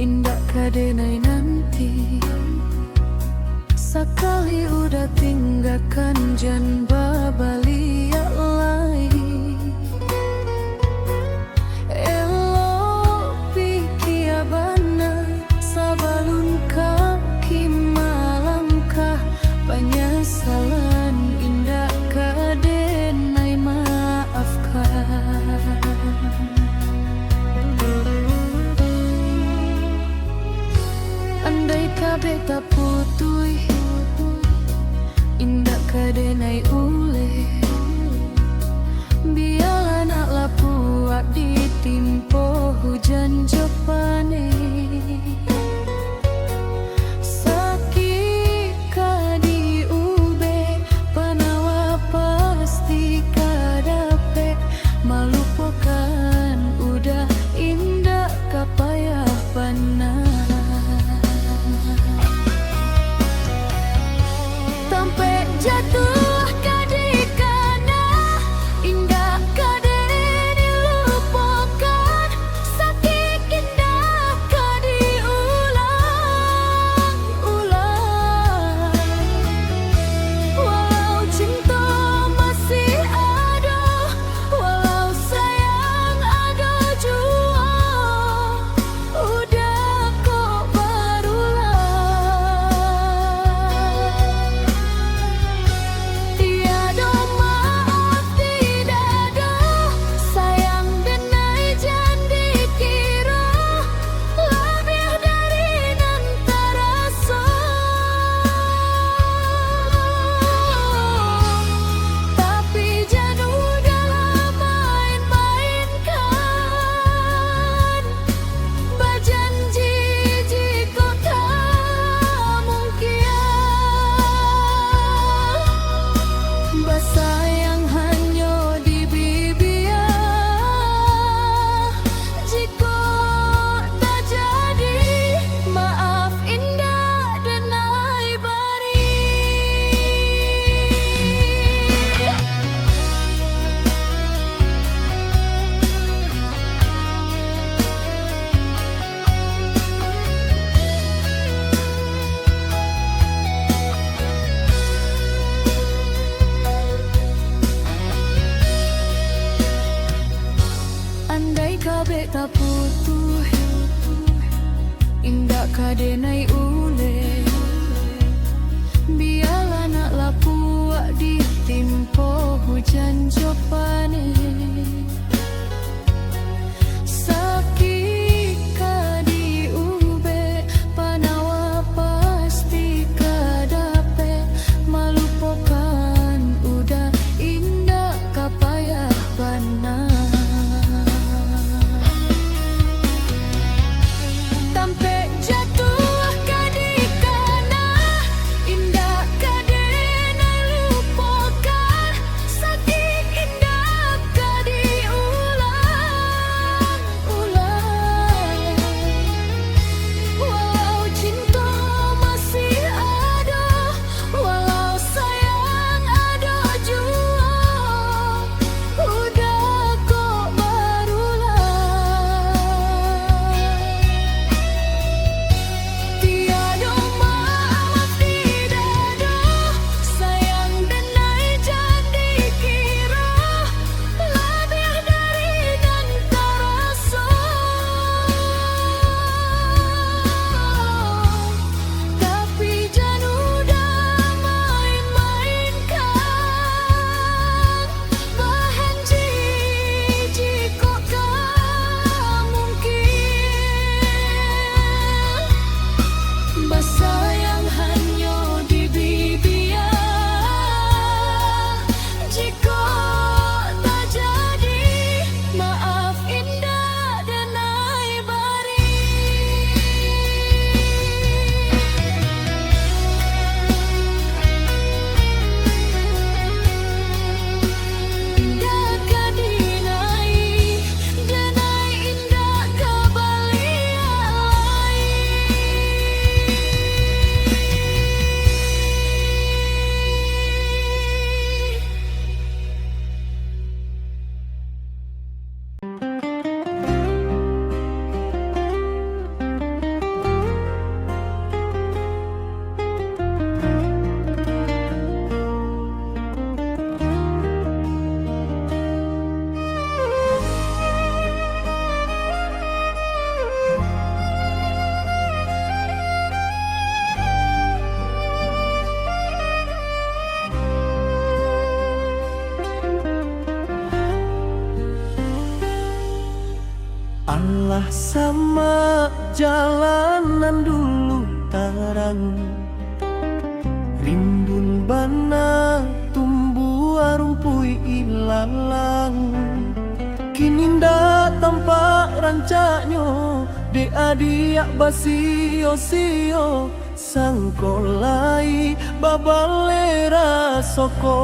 indah kadenai nanti. Sekali udah tinggalkan jan babalia lagi. Elo piki abana sabalun kaki malangkah penyesalan indah kadenai maafkan. Andai kabeh tak putui indah kadenai ule, biarlah nak lapuak ditimpo hujan jopane. Sakit kadi ube panawa pasti kadape, malupakan udah indah kapayah panah. Sampai jatuh kadikana indah kaden dilupakan, sakit indah kadiulang-ulang. Walau cinta masih ada, walau sayang ada jua, udah kok berulang. Tiada maaf tidak ada, sayang denai janji kira, lebih dari nan terasa. Tapi jangan udahlah main-mainkan, berjanji jika tak mungkin. Bersayang hanya di bibir, jika tak jadi maaf indah denai bari. Andai kabeh tak putuh indah kadenai ule, biarlah nak lapuak ditimpo hujan jopane. Sakit kadi ube panawa pasti kadape, malupakan udah indah kapayah panah. Sampai jatuh jalanan dulu tarang, rimbun bana tumbuh rumpui ilalang. Kini ndak tampak rancaknya, de adiak basio-sio, sangkolai babalera soko.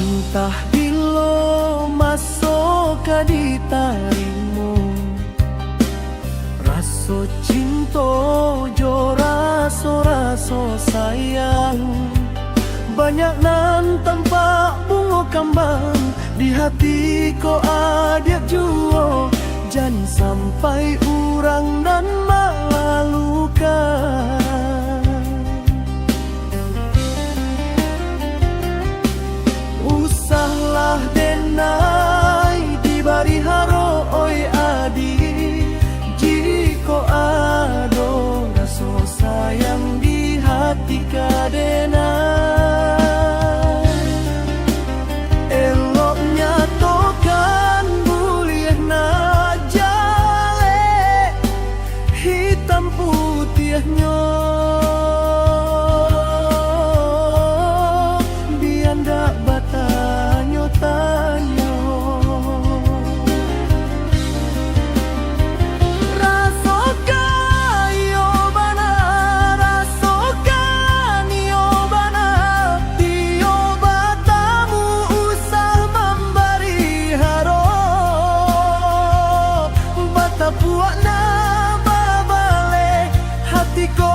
Entah bilo masuk ke ditarimu, raso cinta jo raso sayang. Banyak nan tampak bunga kembang, di hati ko ada juo, jangan sampai urang dan melalukan. Usahlah denai dibari haro oi adi, jiko ado rasa sayang di hati kadenai. Eloknya tokan buliah na jale, hitam putihnya bianda tanyo. Rasokan yo bana, rasokan yo bana, tio batamu usah memberi haro, bata puak na babale hatiku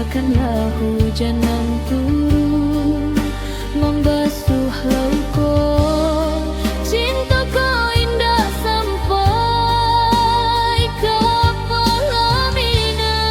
biarkanlah hujan yang turun membasuh lauko. Cintaku indah sampai ke pelaminan.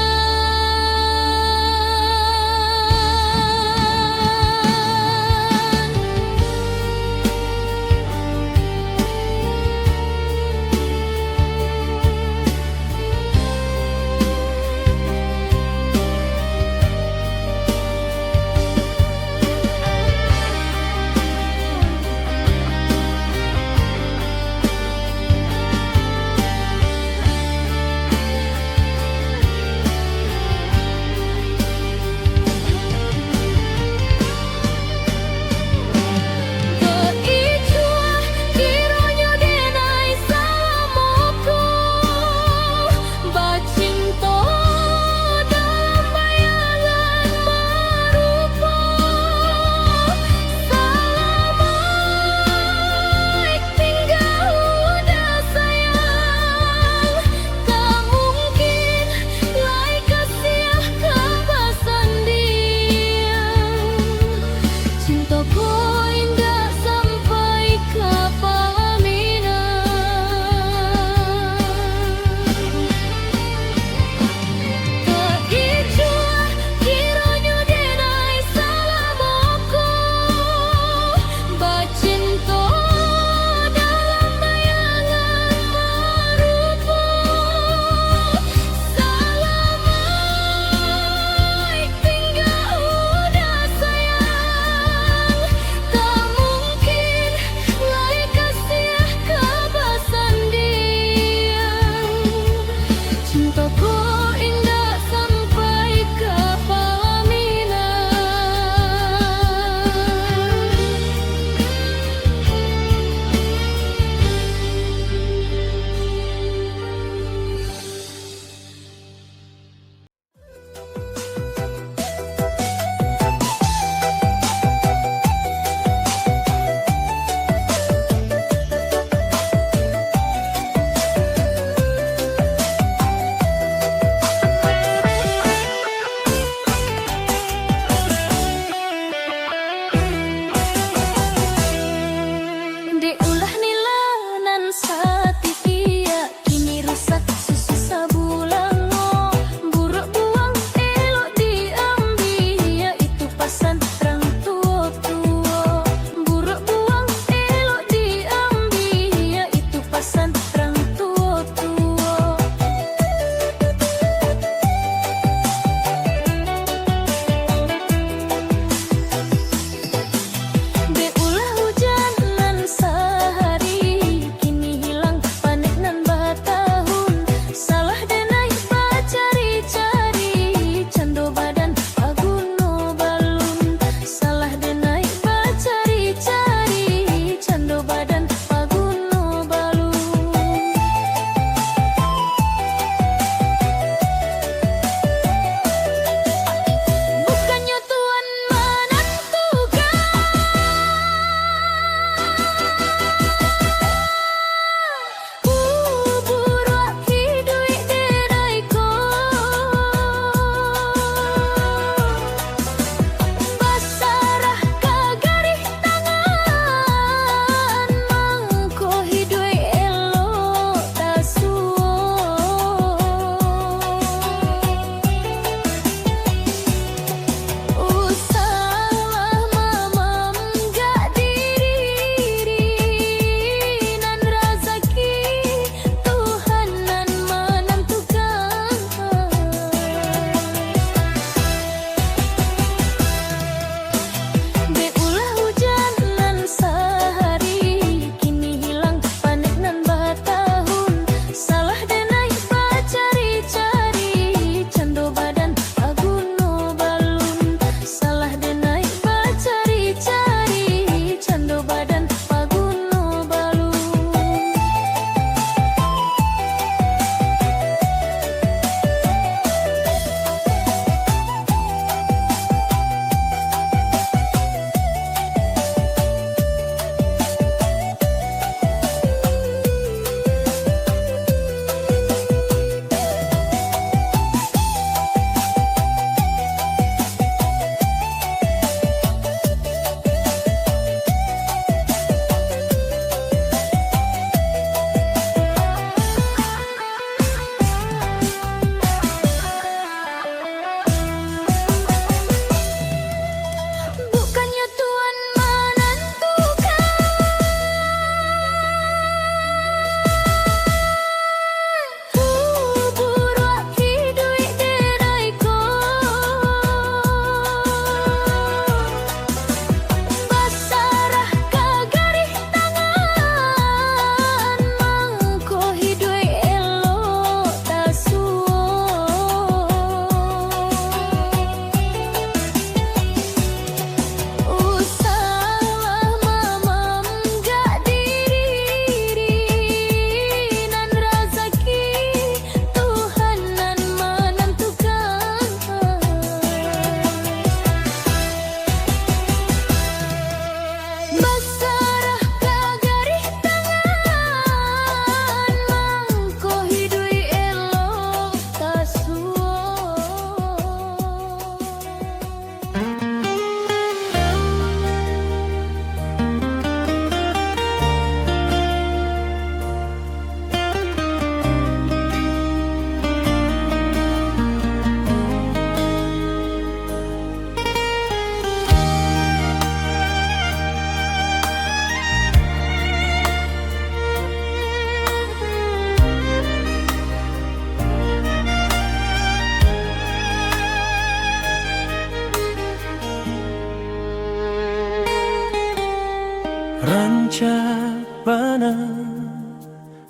Rancak bana,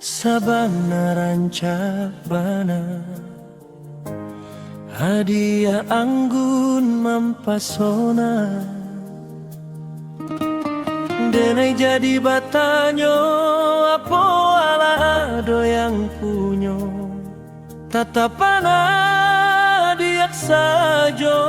sabana rancak bana, hadiah anggun mampasona. Denai jadi batanyo, apo ala ado yang punyo, tatapana diak sajo.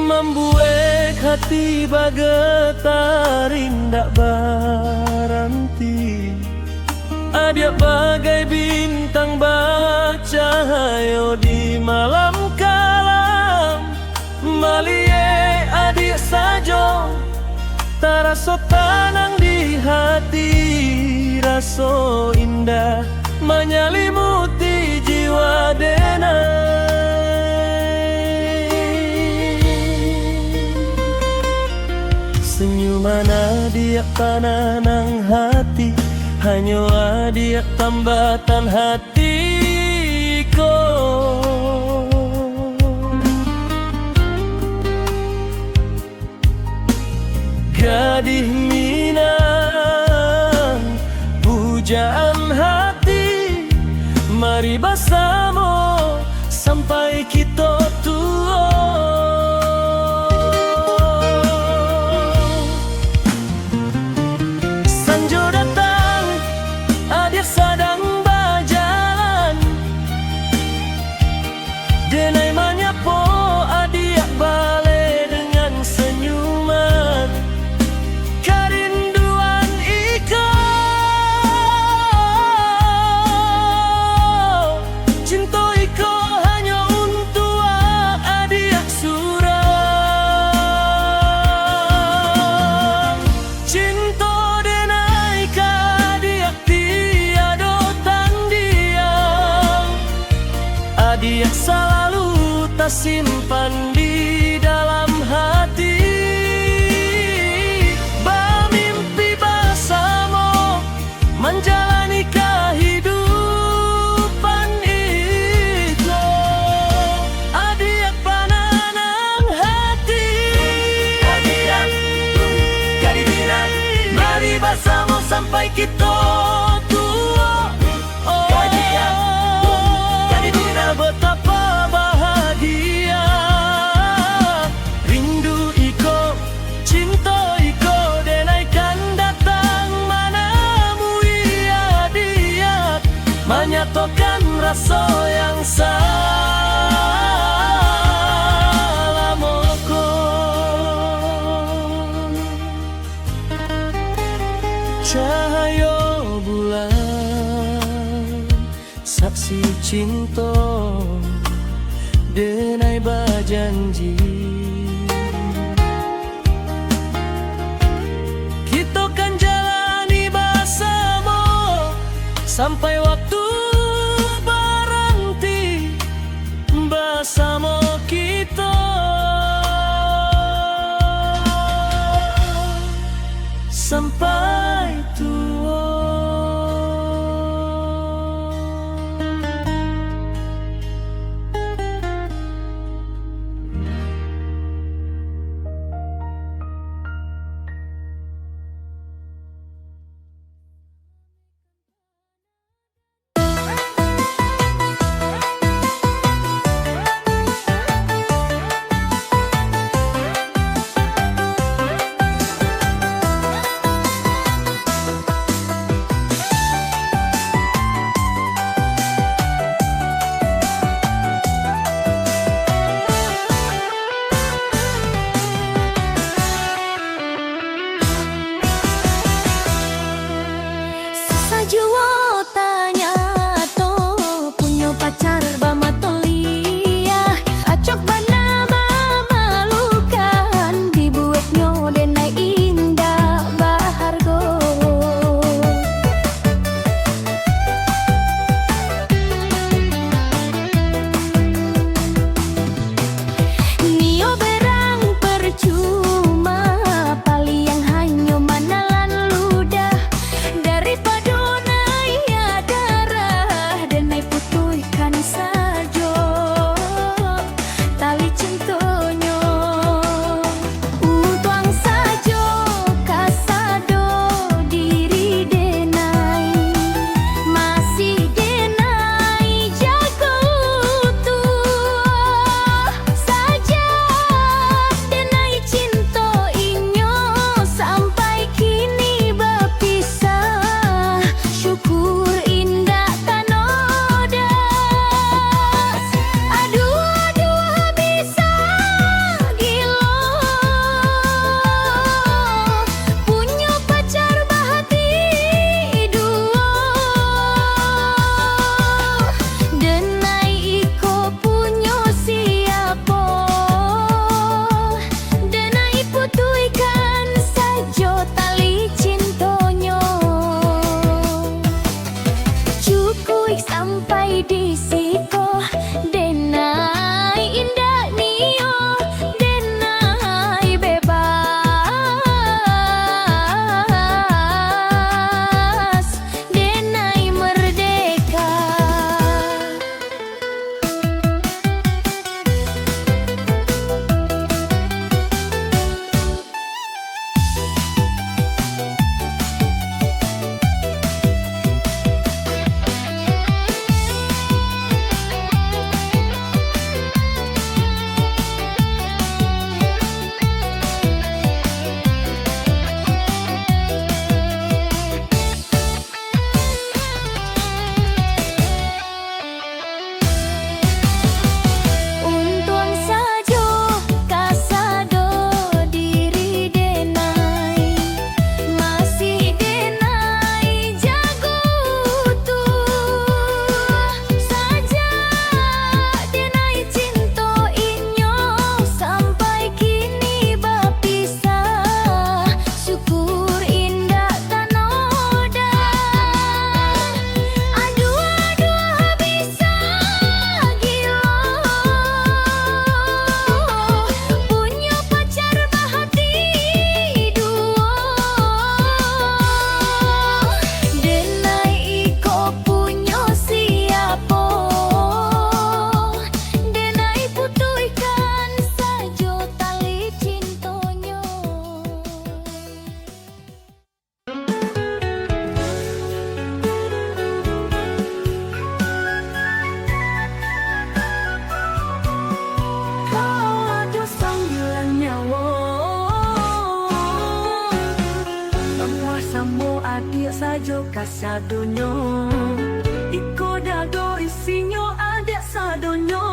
Membuat hati bagetar indak baranti, adia bagai bintang bercahaya di malam kalam. Malie adik sajo, taraso tanang di hati, raso indah menyelimuti jiwa denai. Senyuman adik tanang hati, hanya adik tambatan hatiku. Gadih Minang, pujaan hati, mari bersama sampai kita tua. Sanjo datang, adik sedang berjalan, denai menyapo adik balik dengan senyuman. Kerinduan iko, cinta iko hanya untuk adik surang. Cinta denai adik tiada tandingan, adik selalu tersimpan di dalam hati. Bermimpi bersama menjalani kehidupan itu, adik pananang hati. Adik kadidinan, mari bersama sampai kita tua. Oh, kadidinan betapa bahagia. Rindu iko, cinta iko, denaikan datang manamu ia diak, menyatakan rasa yang salamoko. Cahaya bulan, saksi cinta, denai berjanji, kita kan jalani bersama sampai waktu berhenti bersama kita. Sampai tua. sajo kasadonyo. Iko dado isinyo ada sadonyo.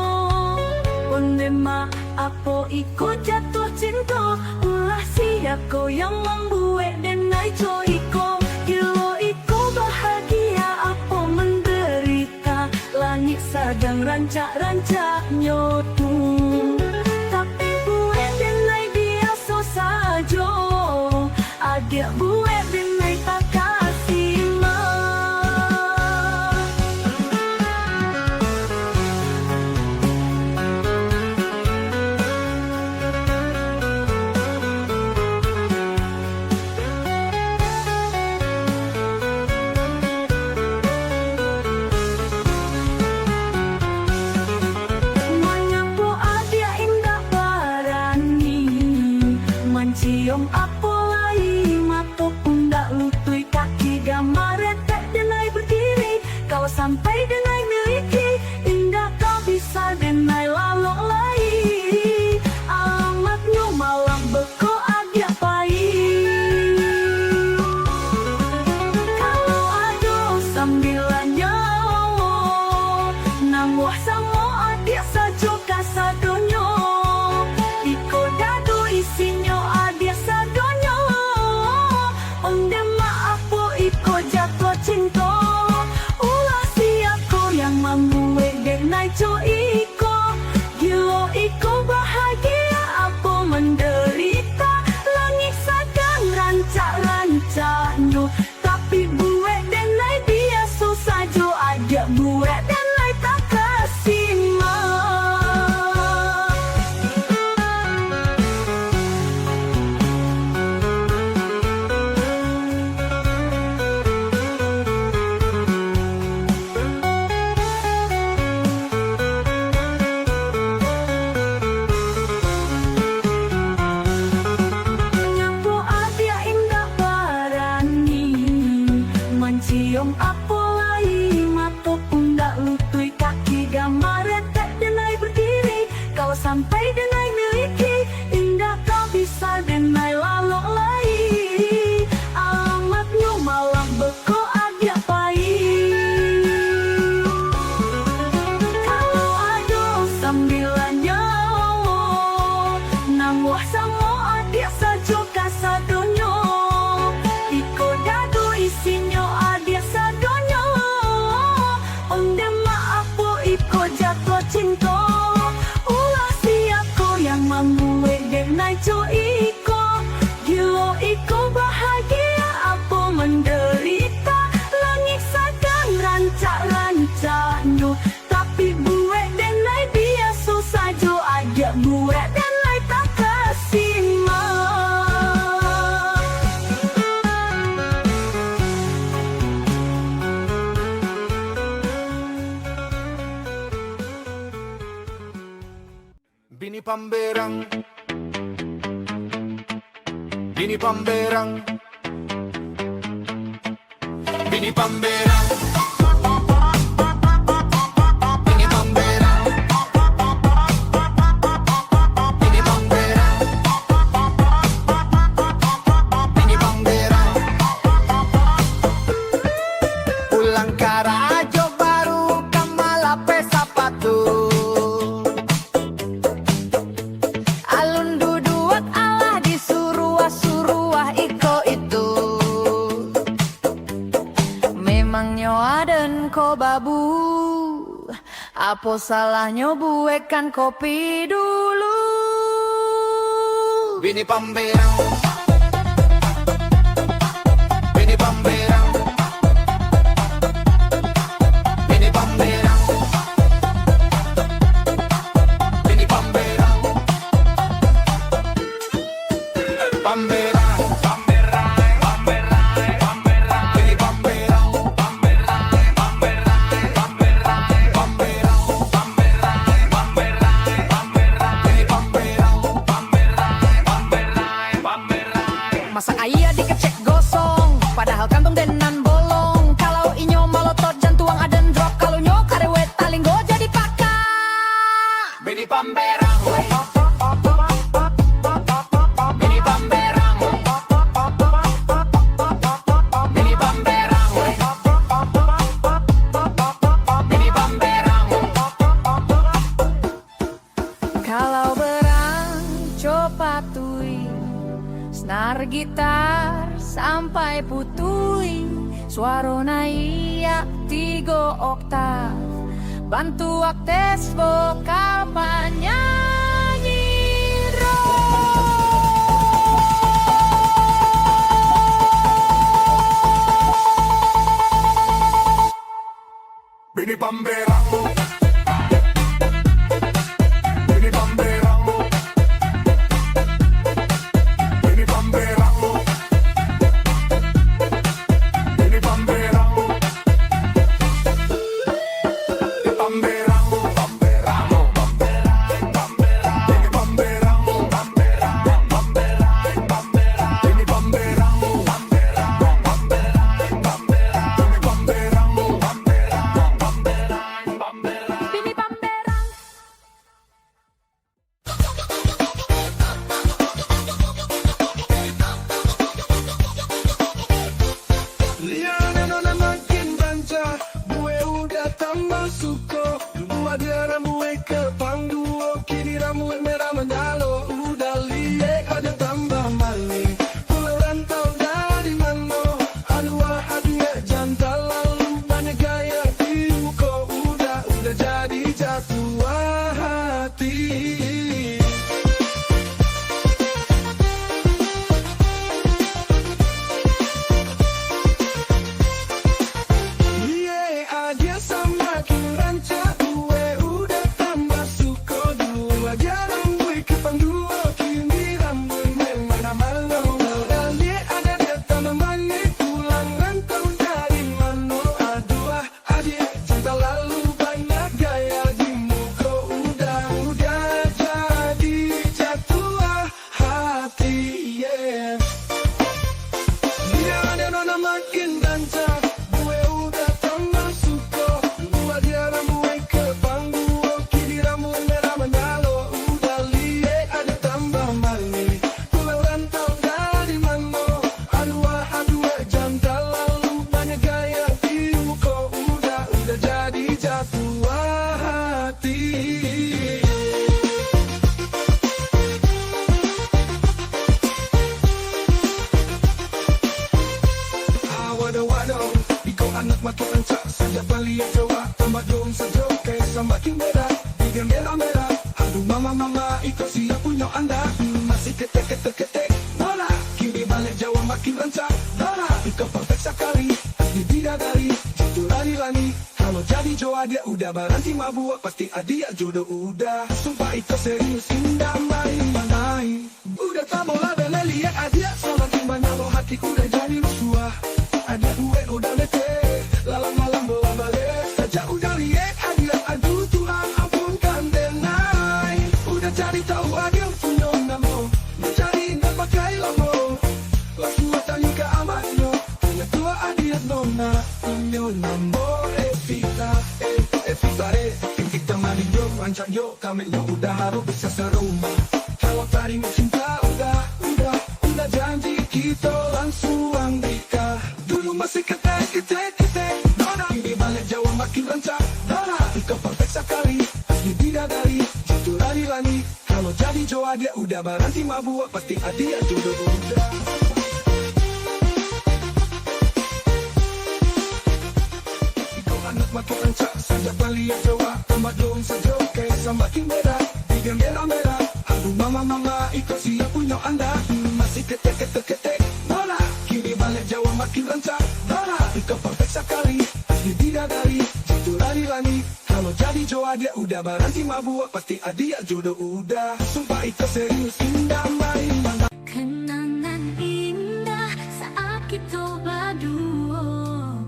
Onde ma apo iko jatuh cinta. Ulah siako yang membuat denai jo iko. Ilo iko bahagia apo menderita. Langit sedang rancak-rancak nyotu. Tapi buat denai biasa sajo. Adik buat denai tak kasih mah. Menyapu adik indah barani. Mencium apo lutui kaki gambar retek denai berdiri. Kau sampai denai miliki. Indah kau bisa denai lalok lai. Alamatnya malam beko adia pai. Kalau ada sambilannya nang wah samo adia sajo kasadonyo. Iko dado isinyo adia sadonyo. Onde maapo iko jatuh cinta. Ulah siako yang membuat denai jo iko. Gilo iko bahagia apo menderita. Langit sedang rancak-rancaknya. Tapi buat denai biasa sajo. Ada buat denai tak kasih mah. Menyapu adia indah barani. Mencium apo lai mato pundak lutui kaki gambar retek denai berdiri. Kau sampai denai miliki. Indah kau bisa denai lalok lai. Alamatnya malam beko adia pai. Kalau ada sambilannya nang wah samo adia sajo kasadonyo. Iko dado isinyo adia sadonyo. Onde maapo iko jatuh cinta. Ulah siako yang membuat denai jo iko. Gilo iko bahagia apo menderita. Langit sedang rancak-rancaknya. Tapi buat denai biasa sajo. Ada buat denai tak kasih mah. Bini Pamberang, Bini Pamberang, Bini Pamberang, Bini Pamberang, Bini Pamberang, Bini Pamberang. Pulang karajo baru kamalape sapatu. Alun duduak Allah disuruah-suruah iko itu. Memangnya aden ko babu. Apa salahnya buekan kopi dulu. Bini Pamberang, Bini Pamberang, Bini Pamberang, Bini Pamberang, Pamberang, Pamberang, Pamberang, Pamberang, Bini Pamberang, Pamberang, Pamberang, Pamberang, Pamberang, Pamberang, Pamberang, Pamberang, Bini Pamberang, Pamberang, Pamberang, Pamberang. Masa ayah dikecek gosong, padahal kantong denan bolong. Kalau inyo malotot jantuang aden drop. Kalau nyo karewet talinggo jadi paka. Bini Pamberang, Bini Pamberang, Bini Pamberang, senar gitar sampai putui, suarona iya 3 oktav, bantu aktes vokal penyanyi Bini Pamberang, Bini Pamberang, Bini Pamberang, Bini Pamberang, Bini Pamberang, Pamberang, Pamberang, Pamberang, Bini Pamberang, Pamberang, Pamberang, Pamberang, Bini Pamberang, Pamberang, Pamberang, Pamberang, Bini Pamberang, Bini Pamberang. Liana nona makin banca, gue udah tambah suko. Dulu ada rambut ke pangduo, kini rambut merah menyalo. Udah liek ada tambah maling, pulau rantau dari mano. Aduh jantan lalu banyak gaya tiuko. Udah jadi jatuh hati. Dia semakin rancak, gue udah tambah suko. Dulu aja rambut ke pangduo, kini rambut memang malu. Udah liat ada dia tambah manis, pulang rantau dari mano. Aduh dia cinta lalu banyak gaya di muka. Udah jadi jatuh hati, yeah. Dia ada nona makin rancak, gue udah tambah suko. Dulu aja rambut ke pangduo, kini rambut merah menyalo. Udah liat ada tambah manis, pulau rantau dari mano. Aduh jantan lalu banyak gaya tiuko. Udah jadi jatuh hati. Waduh, ikaw anak matulansa, sajak baliak jawa, tambah dong sa joke, kaya semakin merah, bigyan merah-merah. Aduh mama, ikaw siya punya anda, masih ketek, nola, kini balik jawa makin rancak, nola, ikaw perfect sekali, di bidadari, jatuh lari-lari. Kalau jadi Jawa dia udah berhenti mabuk, pasti adia jodoh udah. Sumpah itu serius, indah main. Udah tak mau lah lihat adia, semakin banyak lo hatiku udah jadi rusuh. Ada gue udah lete, malam bola balik. Sejak udah liat adia, aduh Tuhan ampunkan denai. Udah cari tahu adia punya nama, mencari dan pakai lamo. Langsung tanya ke amatnya, punya tua adia nona. Punya nama Evita kita mari yo, rancang yo, kami yo udah harus bisa serumah. Kalau tadi cinta udah janji kita langsung nikah. Dulu masih ketek, nona. Ini balik Jawa makin rancak, nona. Ikaw perfect sekali, asli bidadari, jatuh lari-lari. Kalau jadi Jawa dia udah berhenti mabuk, pasti adia jodoh udah. Ikaw anak makin rancak, sajak baliak Jawa, tambah dong sa joke, kaya semakin merah, bigyan merah-merah. Aduh mama, ikaw siya punya anda, masih ketek, nola. Kini balik Jawa makin rancak, nola. Ikaw perfect sekali, asli bidadari, jatuh lari-lari. Kalau jadi Jawa dia udah berhenti mabuk, pasti adia jodoh udah. Sumpah itu serius, indah main. Kenangan indah saat kita berdua,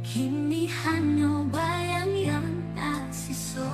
kini hanya bayang yang tak sisa.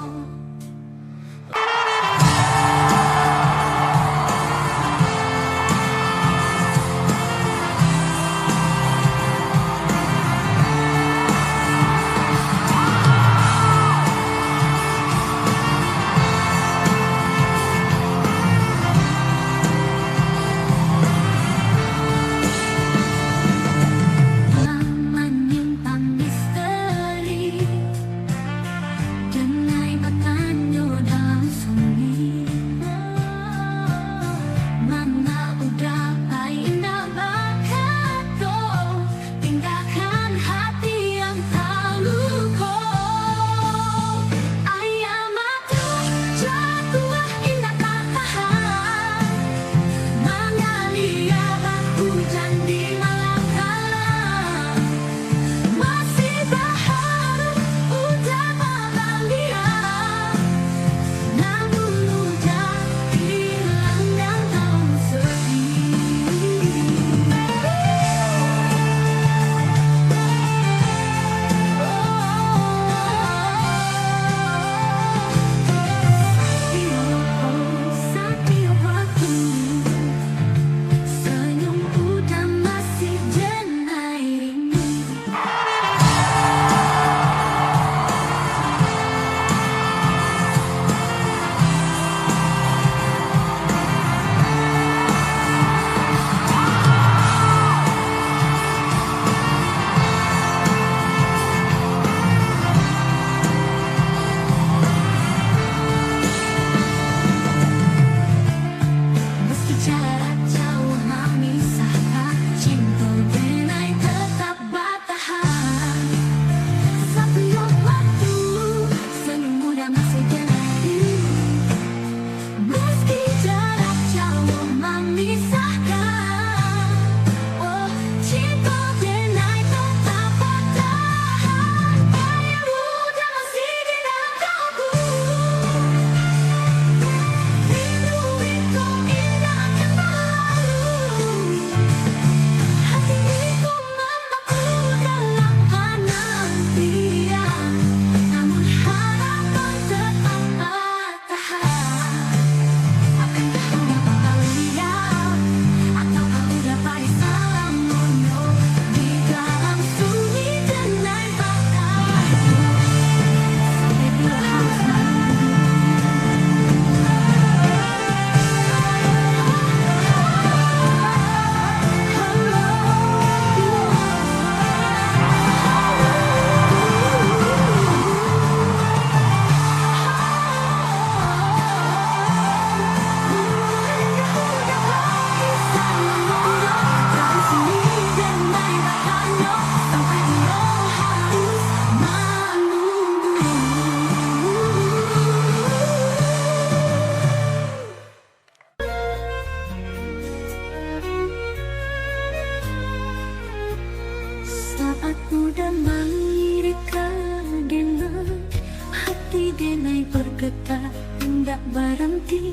berhenti.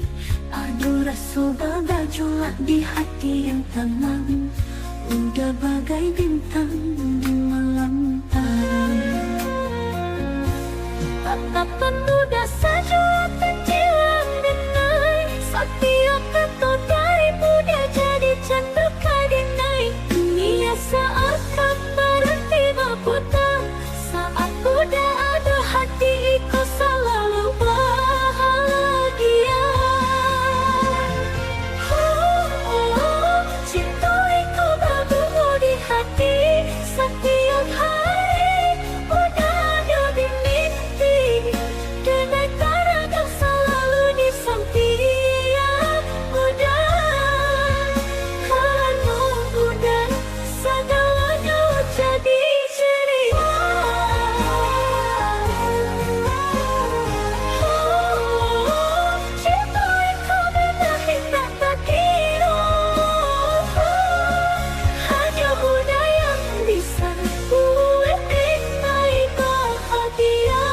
Aduh rasa bergejolak di hati yang tenang, udah bagai bintang di malam hari. Tatapan muda saja terjilat denai, setiap tato darimu dia jadi candu kadinai. Dunia seakan berhenti berputar, saat udah ada hati kau selalu bahagia. Cinta kau berbunga di hati setiap hari, udah ada di mimpi. Dengan cara kau selalu di samping, udah segalanya jadi ceria. Cinta kau menarik tak kira, hanya muda yang bisa buat nikmati bahagia.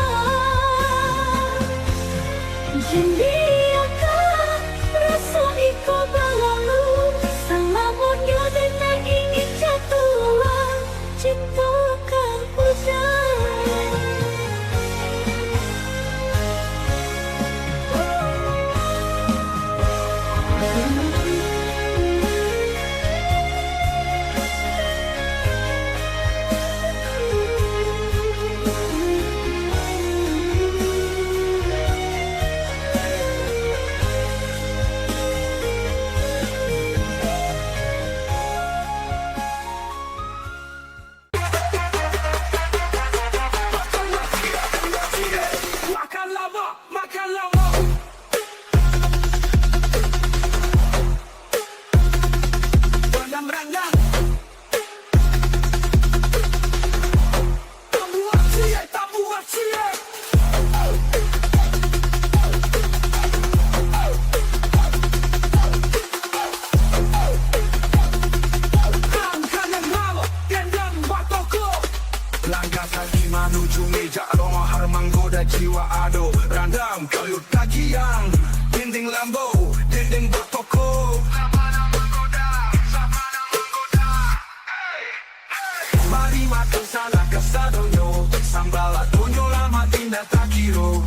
Jadikan rasa itu berlalu, selamanya dan ingin jatuh cinta kau Makan lama, makan lama. Rendang-rendang. Tambuhan cie. Angkat yang malu, gendang batoko. Langkah kaki menuju meja, aroma harum menggoda jiwa. Ado randam kayut kagian, dinding lambo, dinding bertoko. Mari makan sana kasadonyo, sambal adonyo lama tindak tak kiro.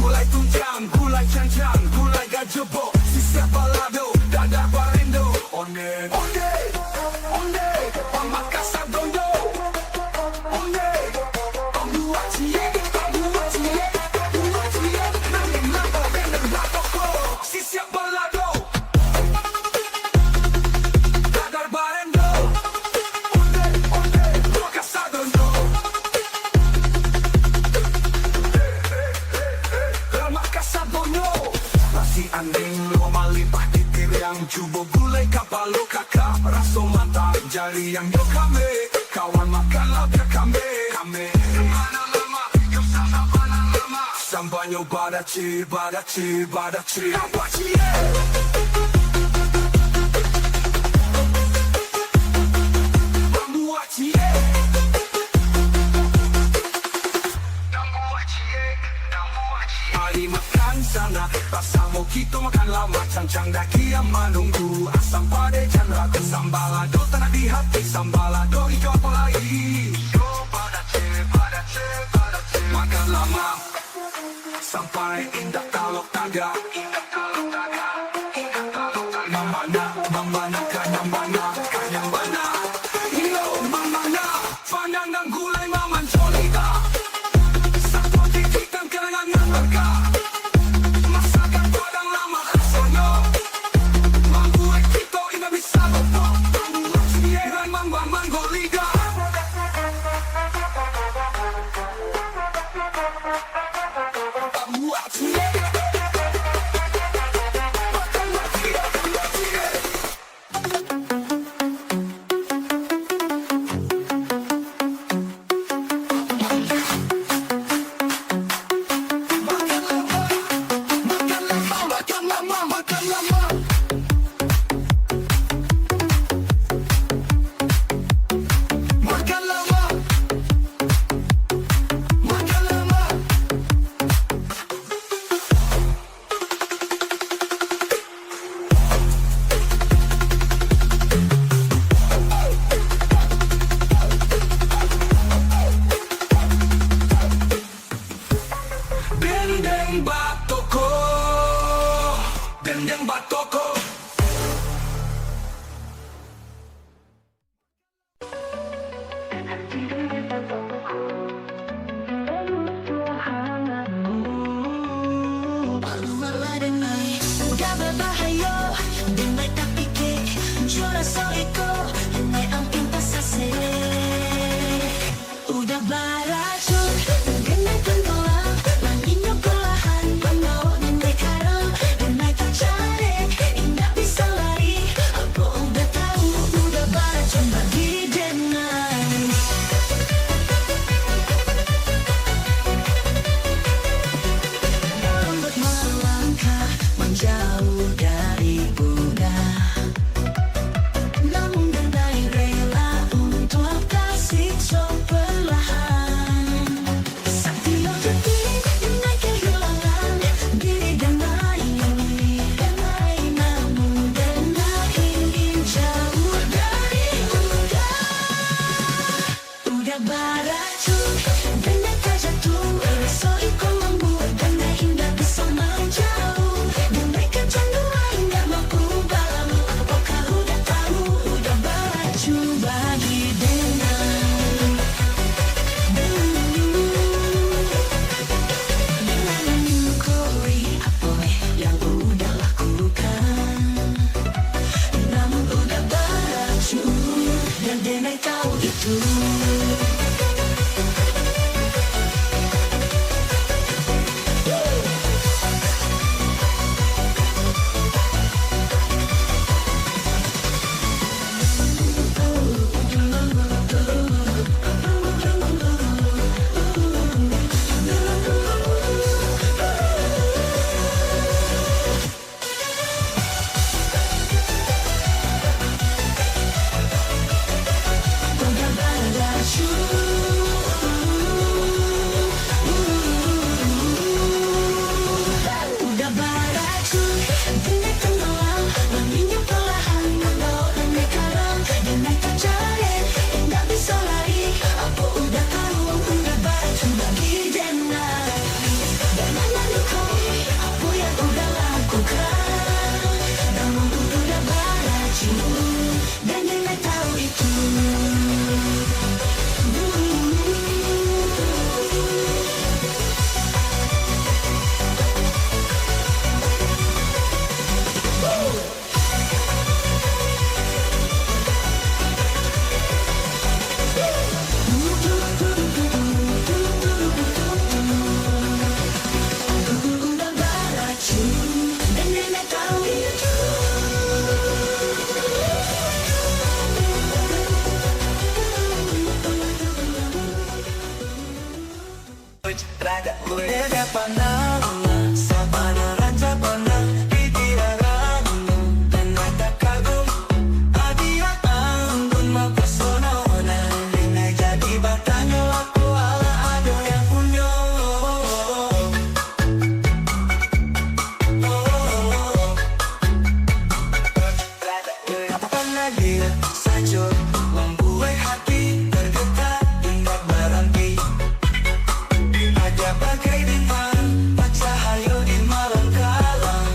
Gulai tunjang, gulai cancang, gulai gajebo, sisa balado, dada barindo. Onde, onde, onde, pamak kasadonyo. Onde, tambuhan cie, tambuhan cie, tambuhan cie. Nanging lambo, dendeng batoko, sisa balado, dada barindo. Onde, onde, gua kasadonyo. Lama kasadonyo. Nasi anding lo malipah titir yang cubo, gulai kapalo kakak, raso mata jari yang yokame. Kawan makanlah biar kame. Mana lama, yuk sama lama. Sambanyo badaci, badaci, badaci. Apa cie? Tambuhan cie. Mari makan sana, rasa mojito makan lama. Cancang daki yang menunggu, asam pade dan ragu. Sambalado tanah di hati, sambalado hijau apa lagi? Makan lama sampai indah talok tangga. Mamana, mamana, kanyamana, kanyamana. Yo, mamana, pandang dan gulai maman solida. Satu titik dan kenangan berkah. Masakan padang lama khasnya. Mampu ekito ina bisa lupa. Sieran mamba manggolida. Tambuhan cie. Udah berbahaya, denai tak pikir Jura soiko, denai ang pintas sase Udah beracun, denai tenggelam Manginyo perlahan, membawa denai karam Denai tak cari, indah bisa lari Aku udah tahu, udah beracun bagi denai Lambat melangkah, menjauh dari Bunda Namun denai rela untuk kasih perlahan Setiap detik denai kehilangan diri denai namun denai ingin jauh dari Bunda Udah beracun, denai tak jatuh Soiko membuat denai indah bisa menjauh Denai kecanduan gak mampu balam Apakah udah tahu, udah beracun bagi denai Denai menyukuri apa yang udah lakukan Namun udah beracun dan denai tahu itu Udah beracun, denai tenggelam Menginjau perlahan, membawa denai karam Denai tak cari, indah bisa lari Aku udah tahu, udah beracun bagi denai Denai menyukuri apa yang udah lakukan Namun udah beracun dan denai tahu itu Udah beracun dan denai tahu itu Udah pandang Sabana raja pandang Ditiraranmu Denai tak kagum Adia anggun mempesona Denai jadi batanya Aku ala ada yang punya Kapan lagi saja membuat hati bergetar hingga berhenti Ada bagai bintang bercahaya di malam kalam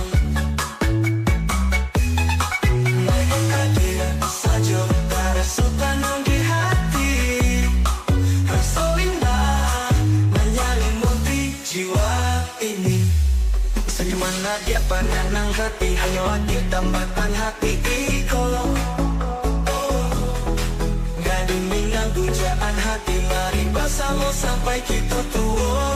Mereka dia saja kerasukan di hati Rasa indah menyelimuti jiwa ini Segimana dia pandang hati Hanya hati tambahkan hati ikolong Gading minang pujaan hati Mari bersama sampai kita tua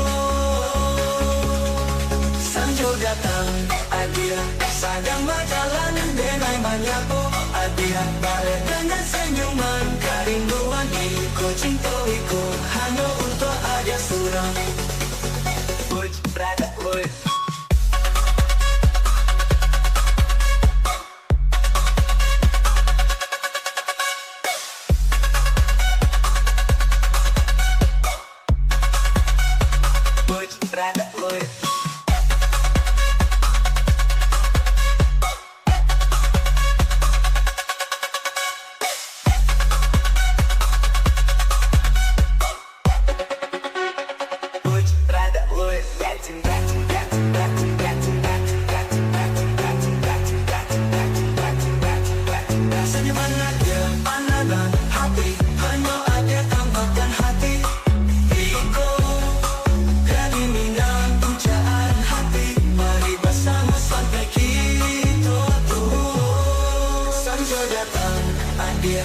Sanjo datang Adia sedang berjalan Denai menyapu Adia balik dengan senyuman Kerinduan iko cinta iko Hanya untuk Adia surang Puj berada puj Berada boy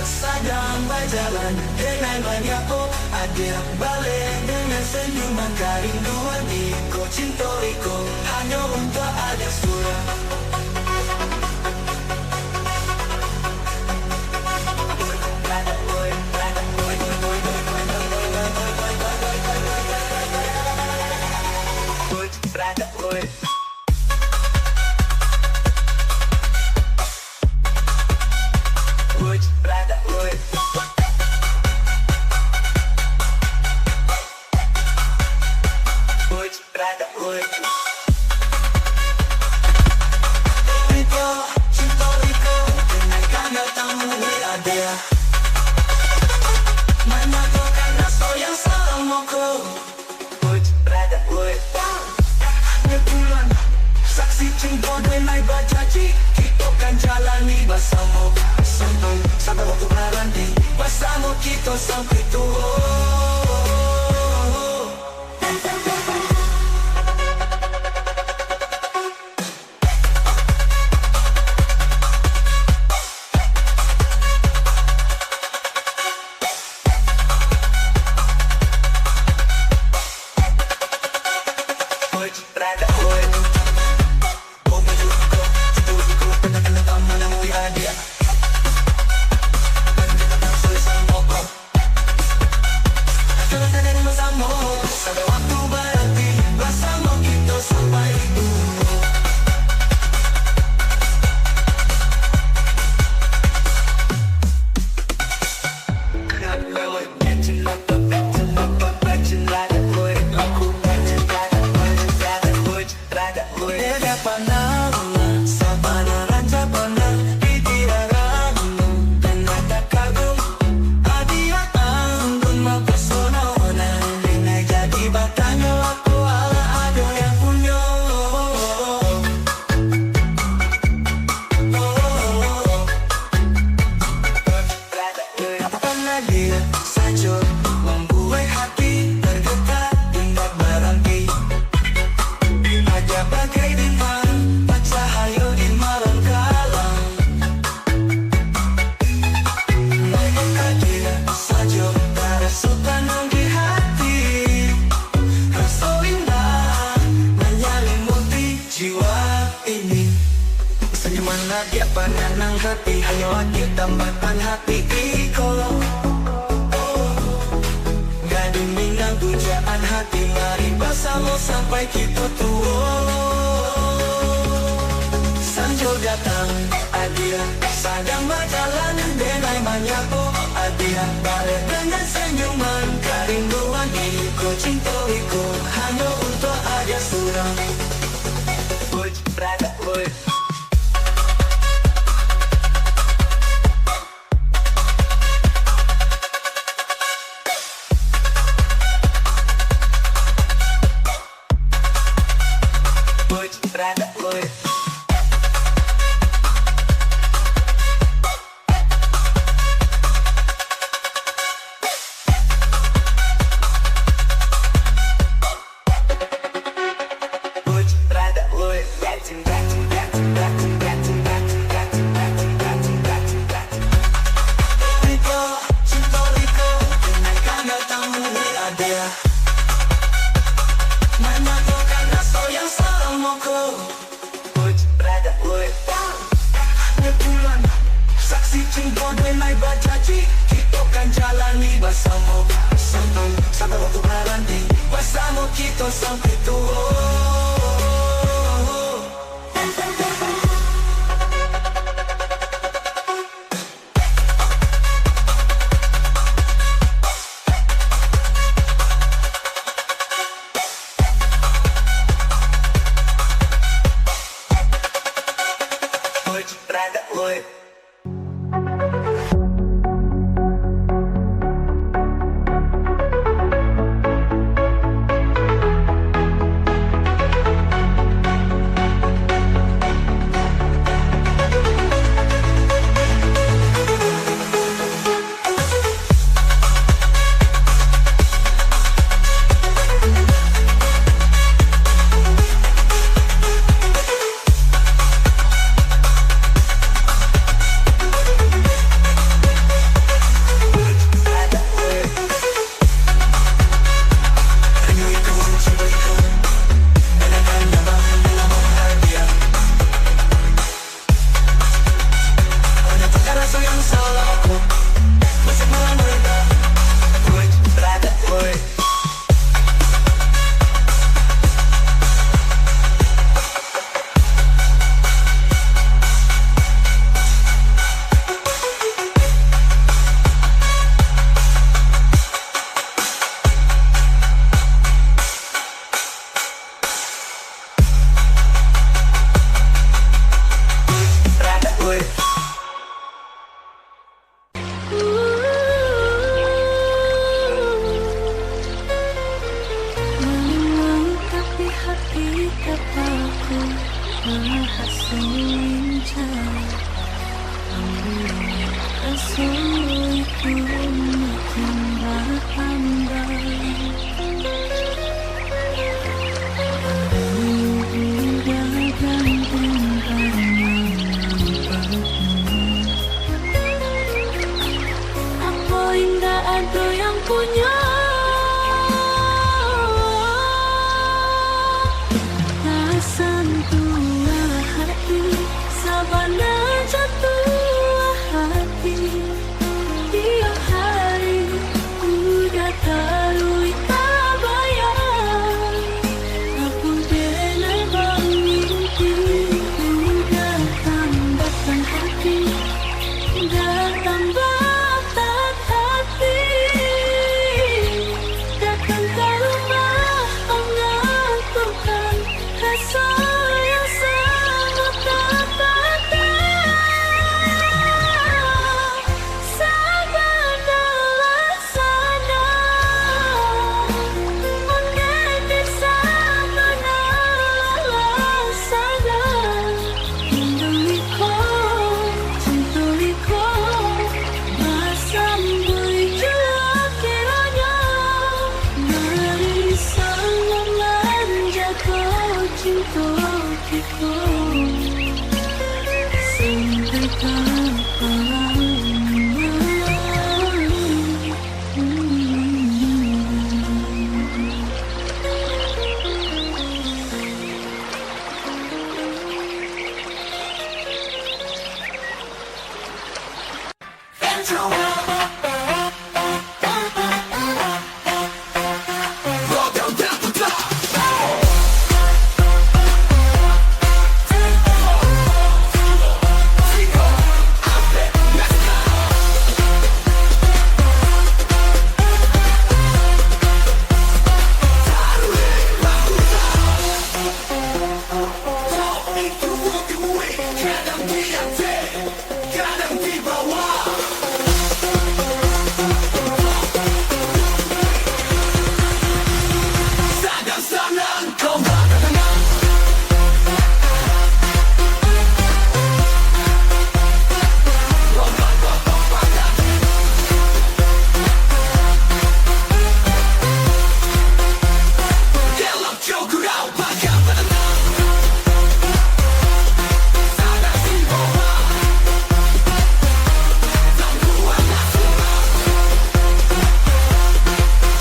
sedang berjalan dengan banyak hadiah balik dengan senyuman kerinduan Iko cinta Iko hanya untuk ada surah. Saksi cinta dengan berjanji kita akan jalani bersama sampai waktu berhenti bersama kita sampai tua. Dia pandangan hati hanya kita tambahkan hati Iko. Gading minang pujaan hati mari bersama sampai kita tua. Sanjol datang adia sedang berjalan dengan banyak adia balik dengan senyuman kerinduan Iko cinta Iko hanya untuk ada surang. Uj berada uj. Saksi cinta dengan berjanji kita akan jalani bersama sampai waktu berhenti bersama kita sampai tua. Bahasa lincah Rasuluiku makin bertambah Udah gantung karena nampakmu Apa indah ada yang punya Rasan tua hati Sabana jatuh hati Tiap hari Udah terlalu tak bayar Aku denai bang mimpi Udah tambahkan hati Udah tambahkan hati Datang ke rumah mengaturkan rasa yang sangat tak patah Sabadalah sana Mengenai sabadalah sana Cintuliko, cintuliko Masambui jua kiranya Mari sama menjaga cintuliko Sampai kapan Kadang di bawah Sadang-sadang kau bakal tenang Gelap jauh kurau bakal tenang Sadang di bawah Tangguhan nasional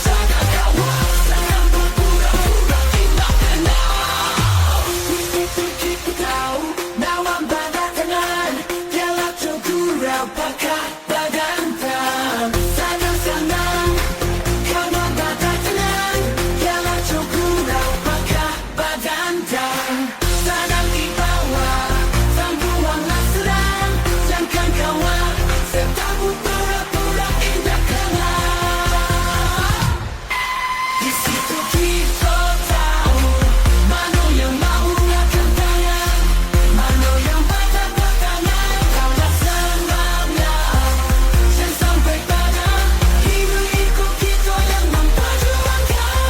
Jangan kawat, jangan berpura-pura indah tenang Kita tahu dalam badan tangan Gelap jauh kurau bakal badan tam Sadang-sadang kawan badan tangan Gelap jauh kurau bakal badan tam Sadang di bawah tangguhan nasional Jangan kawat, serta berpura-pura indah tenang Di situ kita tahu mana yang mau angkat tangan, mana yang baca tangan. Kau dah semangat, dan sampai pada hidup ikut kita yang memperjuangkan.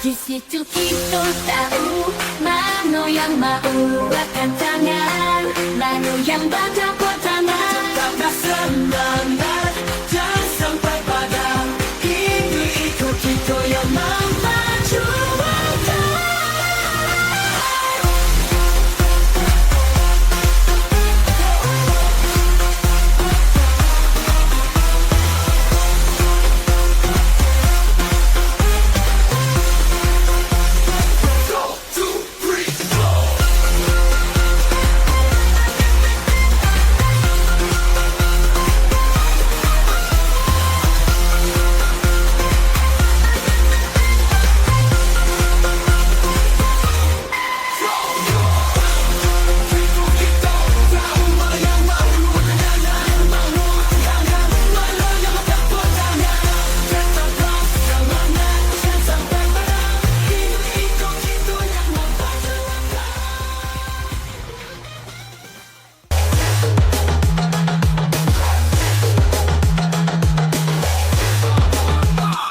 Di situ kita tahu mana yang mau angkat tangan, mana yang baca tangan. Kau dah semangat, dan sampai pada hidup ikut kita yang memperjuangkan. Go, 2, 3, go.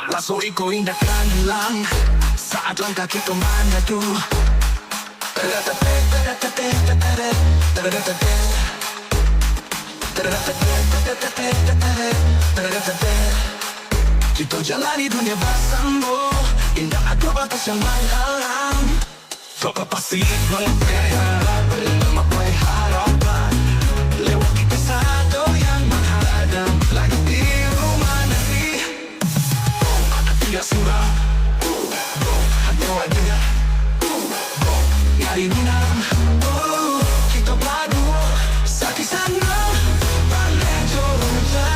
Langsung iko indahkan lang saat langkah kita maju Kita jalani dunia bersama, indah ada batas yang menghalang. Kau pasti berharap, memakai harapan. Lewati kesado yang menghadang, lagi di rumah nanti. Tidak surah, hanya wajah. Nyari minam, kita berdua sakit sana, balik Jogja.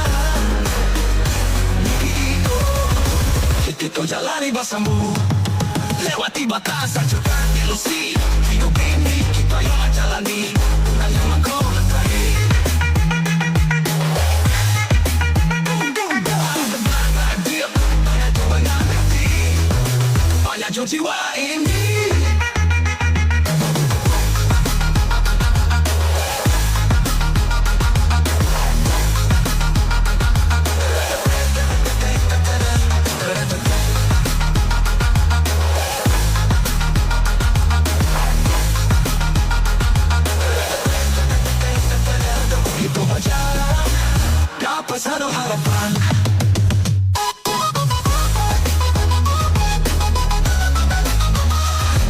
Kita jalani bersama, lewati batas hancurkan ilusi. Hidup ini kita yang jalani, hanya engkau lestari. Dia banyak hati, banyak jiwa ini. Dapat satu harapan.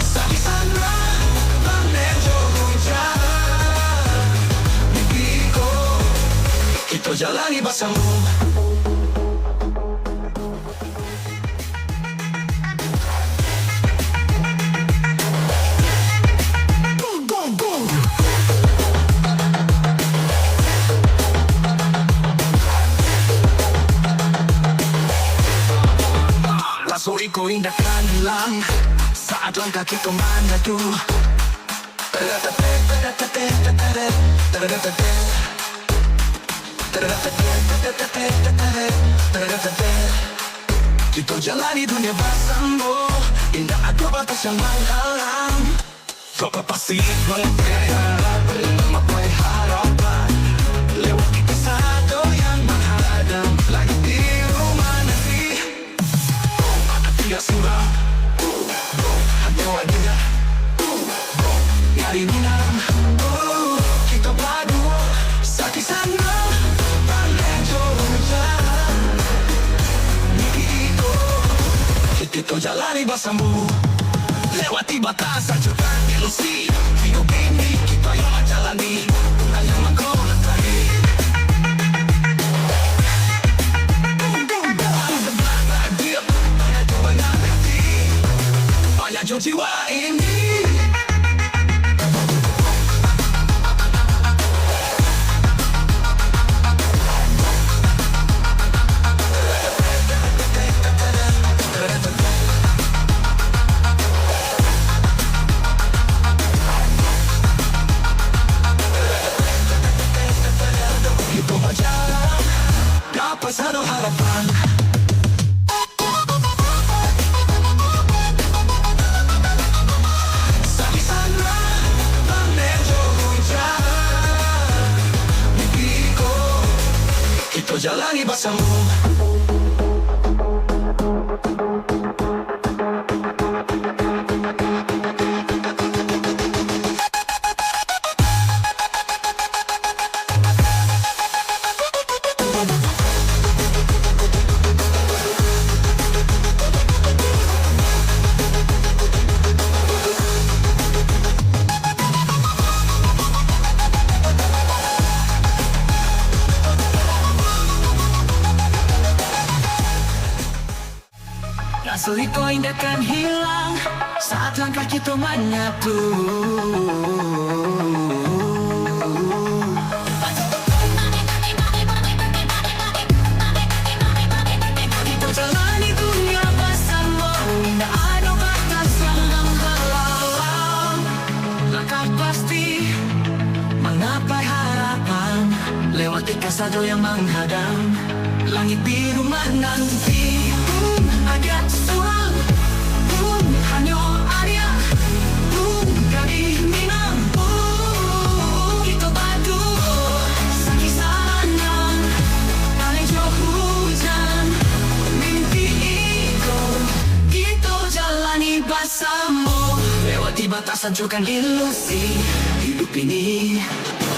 Sakit sana, balik Jogja. Mimpiku, kita jalani bersama. Iko indahkan hilang saat langkah kita mengadu. Kita jalani dunia bersama, indah ada batas yang menghalang. Kau pasti berharap, memakai harapan. Lewati kesado yang menghadang, lagi di rumah nanti. Tidak surah, hanya wajah. Nyari minam, kita berdua sakit sana, balik Jogja. Mimpiku, kita jalani bersama, lewati batas hancurkan ilusi. Hidup ini kita yang jalani, hanya engkau lestari. Banyak jiwa ini. Itu aja, dapat satu harapan. Jalani bersama. Seliko indahkan hilang saat langkah kita menyatu. Kita jalani dunia bersama, tak ada batas yang menghalang. Langkah pasti menggapai harapan, lewati kasado yang menghadang. Langit biru menanti. Ada soal, hanya ada, dari minang. Kita berdua sakit sana, balik Jogja. Mimpi itu kita jalani bersama, lewati batas Awas hancurkan ilusi hidup ini.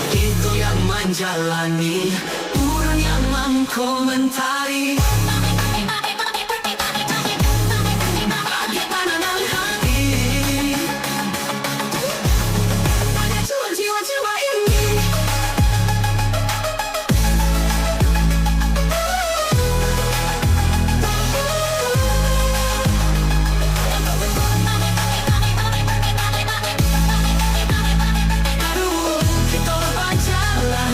Itu yang menjalani, orang yang mengkomentari. Bagaimana hati pada jiwa-jiwa ini. Kita berjalan,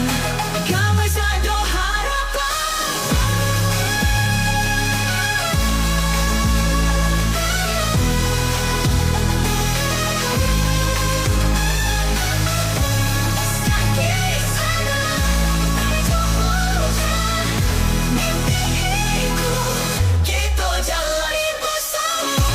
kami satu harapan. Sakit sana, terus mimpiku, kita jalani bersama.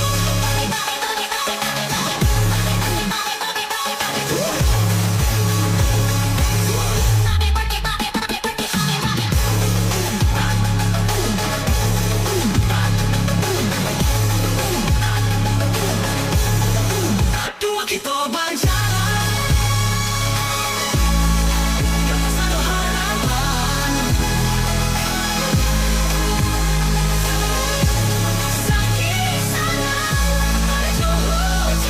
Dua kita berjalan, kami satu harapan. Sakit sana, terus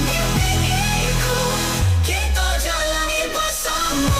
mimpiku, kita jalani bersama.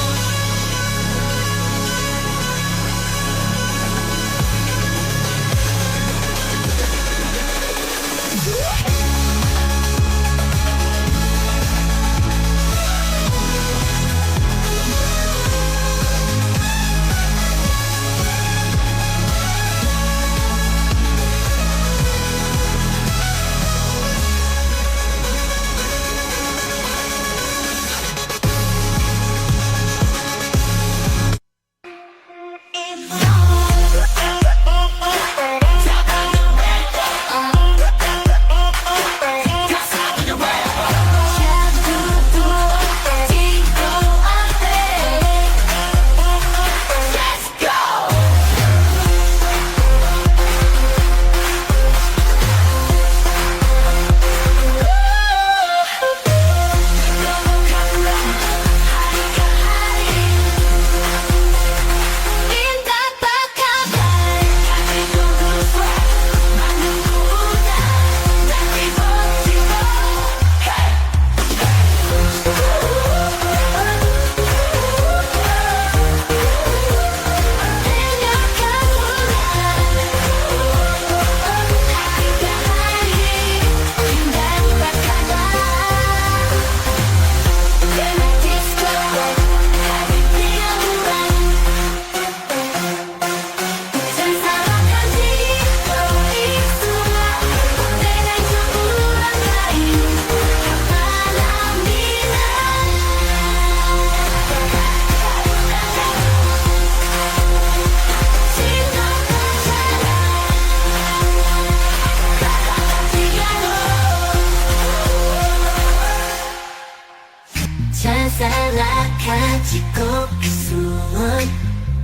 Salahkan jika kesulitan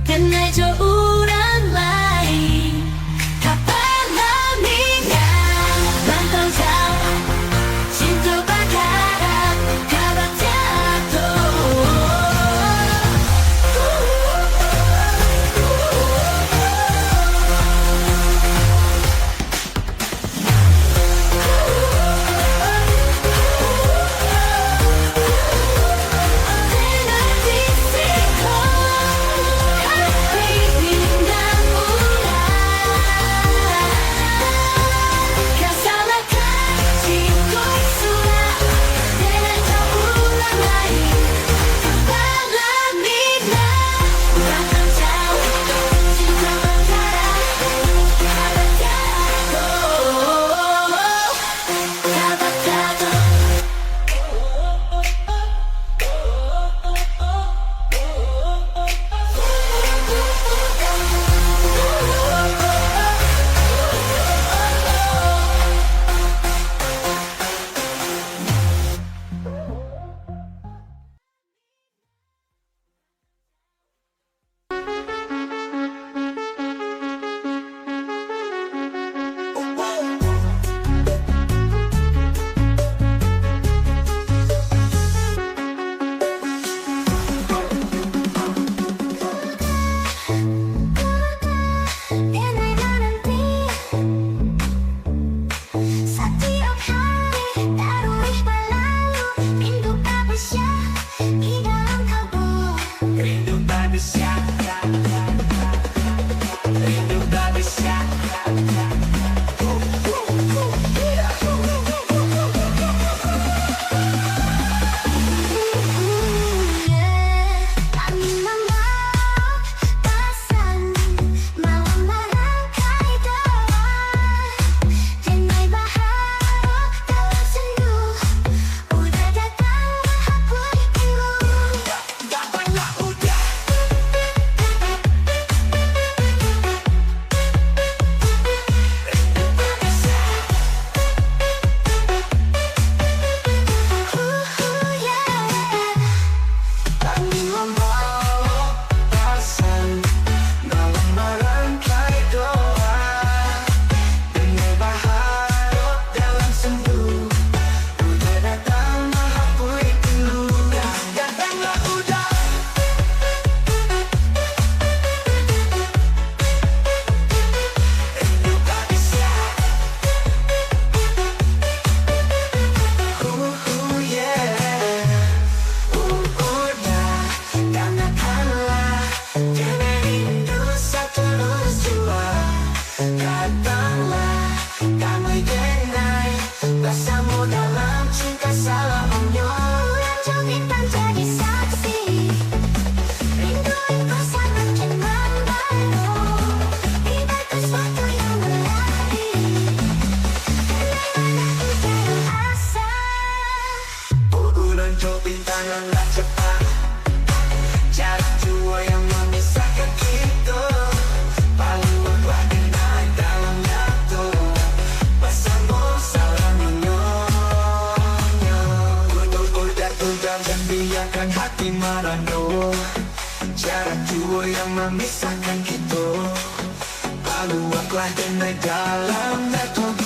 kena jo orang lain. Kapan laminya bantau jauh, cinta berharap kabar jatuh. Dengan fisiko, hati dan mencobi tanganlah cepat. Jarak jua yang memisahkan kita, paluanlah denai dalam nyatu. Bersama salam menyonya, udah dan biarkan hati merandau. Jarak jua yang memisahkan kita, paluanlah denai dalam nyatu.